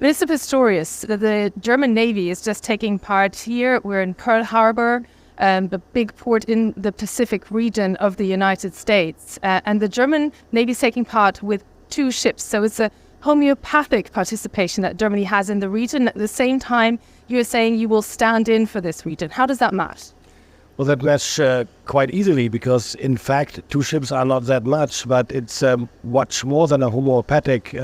Minister Pistorius, the German Navy is just taking part here. We're in Pearl Harbor, the big port in the Pacific region of the United States. And the German Navy is taking part with 2 ships. So it's a homeopathic participation that Germany has in the region. At the same time, you're saying you will stand in for this region. How does that match? Well, that match quite easily because, in fact, 2 ships are not that much, but it's much more than a homeopathic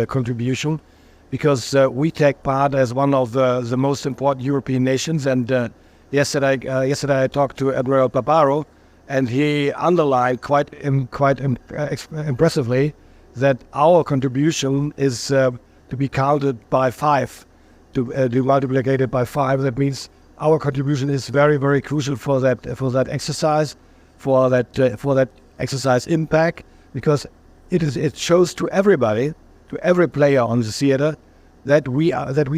contribution because we take part as one of the most important European nations. And yesterday I talked to Admiral Barbaro, and he underlined quite impressively that our contribution is to be counted by 5, to be multiplied by 5. That means our contribution is very, very crucial for that exercise, for that exercise impact, because it shows to everybody, to every player on the theater, that we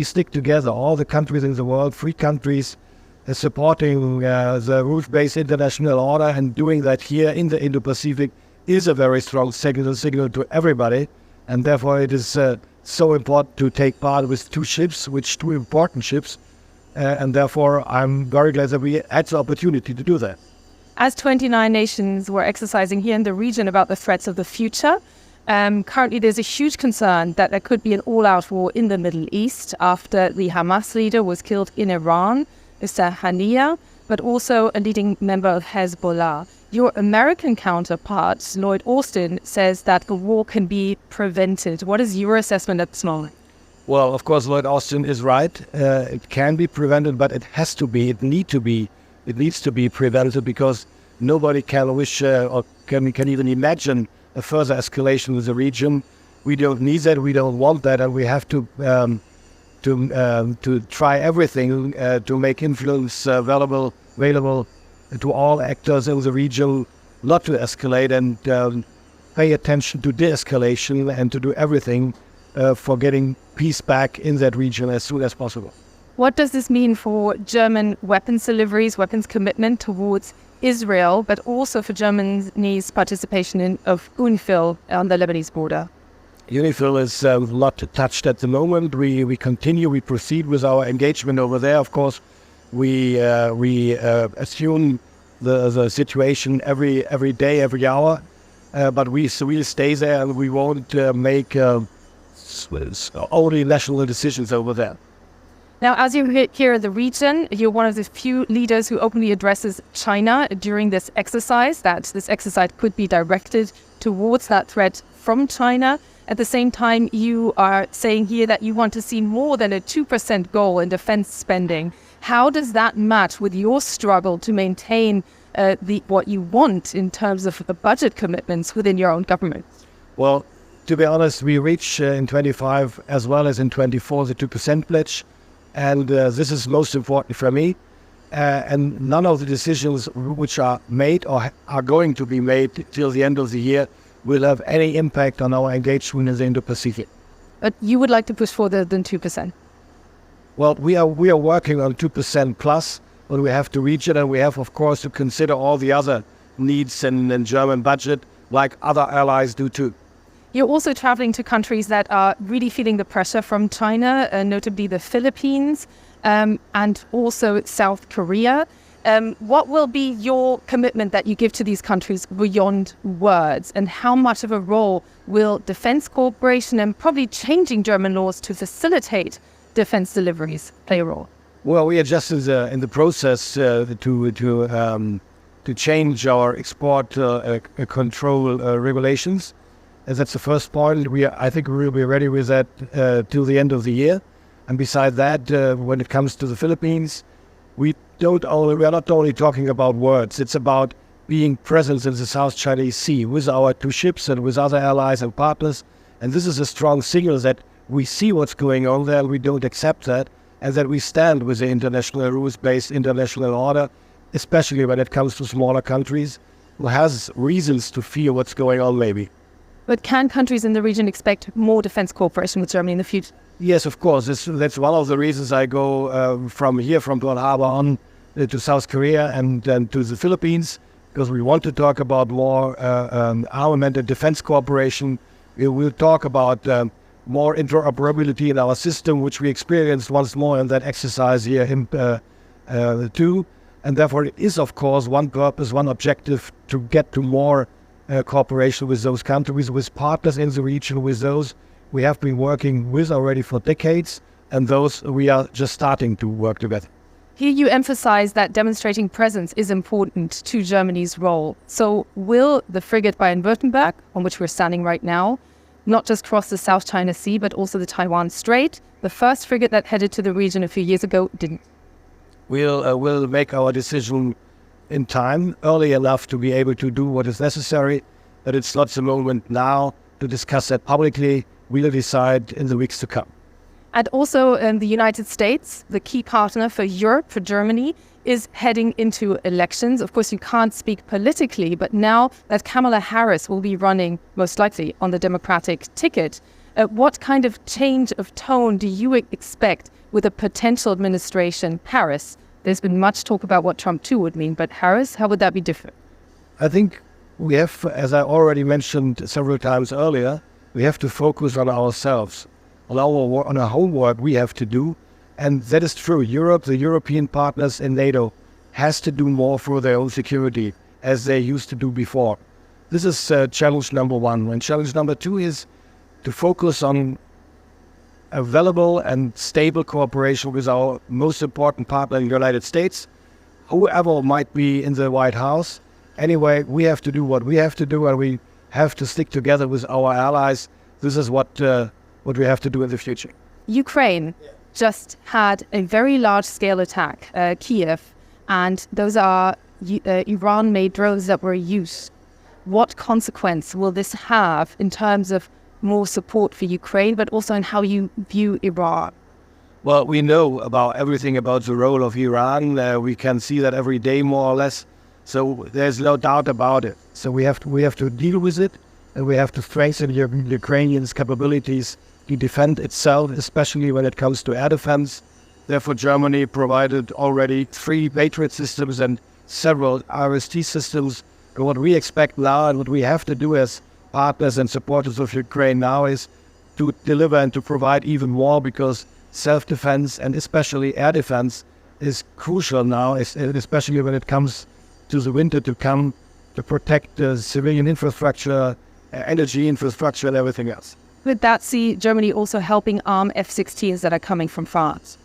stick together. All the countries in the world, free countries, supporting the rules-based international order, and doing that here in the Indo-Pacific is a very strong signal to everybody, and therefore it is so important to take part with 2 ships, 2 important ships. And therefore, I'm very glad that we had the opportunity to do that. As 29 nations were exercising here in the region about the threats of the future, currently there's a huge concern that there could be an all-out war in the Middle East after the Hamas leader was killed in Iran, Mr. Haniyeh, but also a leading member of Hezbollah. Your American counterpart, Lloyd Austin, says that the war can be prevented. What is your assessment at this moment? Well, of course, Lloyd Austin is right. It can be prevented, but it needs to be prevented because nobody can wish or can even imagine a further escalation in the region. We don't need that. We don't want that, and we have to try everything to make influence available to all actors in the region, not to escalate, and pay attention to de-escalation and to do everything for getting peace back in that region as soon as possible. What does this mean for German weapons deliveries, weapons commitment towards Israel, but also for Germany's participation of UNIFIL on the Lebanese border? UNIFIL is not touched at the moment. We proceed with our engagement over there. Of course, we assume the situation every day, every hour, but we'll stay there, and we won't make only national decisions over there. Now, as you're here in the region, you're one of the few leaders who openly addresses China during this exercise, that this exercise could be directed towards that threat from China. At the same time, you are saying here that you want to see more than a 2% goal in defense spending. How does that match with your struggle to maintain what you want in terms of the budget commitments within your own government? Well, to be honest, we reach in 25 as well as in 24 the 2% pledge, and this is most important for me. And none of the decisions which are made or are going to be made till the end of the year will have any impact on our engagement in the Indo-Pacific. But you would like to push further than 2%? Well, we are working on 2% plus, but we have to reach it, and we have, of course, to consider all the other needs in the German budget, like other allies do too. You're also traveling to countries that are really feeling the pressure from China, notably the Philippines and also South Korea. What will be your commitment that you give to these countries beyond words? And how much of a role will defense cooperation and probably changing German laws to facilitate defense deliveries play a role? Well, we are just in the process to change our export control regulations. That's the first point. I think we will be ready with that till the end of the year. And beside that, when it comes to the Philippines, we are not only talking about words. It's about being present in the South Chinese Sea with our 2 ships and with other allies and partners. And this is a strong signal that we see what's going on there, and we don't accept that, and that we stand with the international rules-based international order, especially when it comes to smaller countries who has reasons to fear what's going on maybe. But can countries in the region expect more defense cooperation with Germany in the future? Yes, of course. That's one of the reasons I go from Pearl Harbor on to South Korea and to the Philippines, because we want to talk about more armament and defense cooperation. We will talk about more interoperability in our system, which we experienced once more in that exercise here in too. And therefore, it is, of course, one purpose, one objective to get to more cooperation with those countries, with partners in the region, with those we have been working with already for decades, and those we are just starting to work together. Here you emphasize that demonstrating presence is important to Germany's role. So will the frigate Baden-Württemberg, on which we're standing right now, not just cross the South China Sea, but also the Taiwan Strait? The first frigate that headed to the region a few years ago didn't. We'll make our decision in time, early enough to be able to do what is necessary, but it's not the moment now to discuss that publicly. We'll decide in the weeks to come. And also the United States, the key partner for Europe, for Germany, is heading into elections. Of course, you can't speak politically, but now that Kamala Harris will be running, most likely, on the Democratic ticket, what kind of change of tone do you expect with a potential administration Harris? There's been much talk about what Trump 2 would mean, but Harris, how would that be different? I think we have, as I already mentioned several times earlier, we have to focus on ourselves, on our homework we have to do. And that is true. Europe, the European partners in NATO, has to do more for their own security as they used to do before. This is challenge number one. And challenge number two is to focus on available and stable cooperation with our most important partner in the United States, whoever might be in the White House. Anyway, we have to do what we have to do, and we have to stick together with our allies. This is what we have to do in the future. Ukraine just had a very large-scale attack, Kiev, and those are Iran-made drones that were used. What consequence will this have in terms of more support for Ukraine, but also in how you view Iran? Well, we know about everything about the role of Iran. We can see that every day, more or less. So there's no doubt about it. So we have to deal with it, and we have to strengthen Ukrainians' capabilities to defend itself, especially when it comes to air defense. Therefore, Germany provided already 3 Patriot systems and several RST systems. And what we expect now, and what we have to do as partners and supporters of Ukraine now, is to deliver and to provide even more, because self-defense and especially air defense is crucial now, especially when it comes to the winter to come, to protect the civilian infrastructure, energy infrastructure, and everything else. Would that see Germany also helping arm F-16s that are coming from France?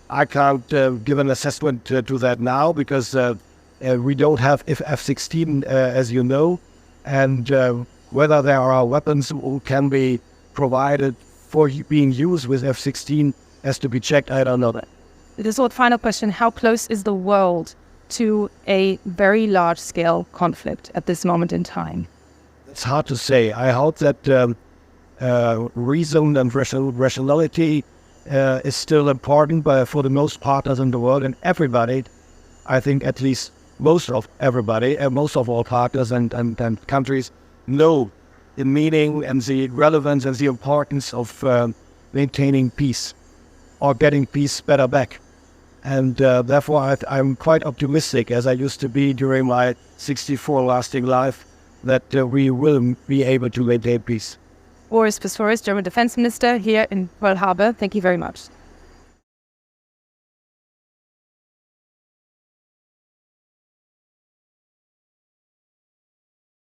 I can't give an assessment to that now, because we don't have F-16, as you know, and whether there are weapons that can be provided for being used with F-16 has to be checked. I don't know that. This is final question. How close is the world to a very large-scale conflict at this moment in time? It's hard to say. I hope that reason and rationality is still important for the most partners in the world, and everybody, I think at least most of everybody, and most of all partners and countries know the meaning and the relevance and the importance of maintaining peace or getting peace better back. And therefore I'm quite optimistic, as I used to be during my 64 lasting life, that we will be able to maintain peace. Boris Pistorius, German Defense Minister, here in Pearl Harbor. Thank you very much.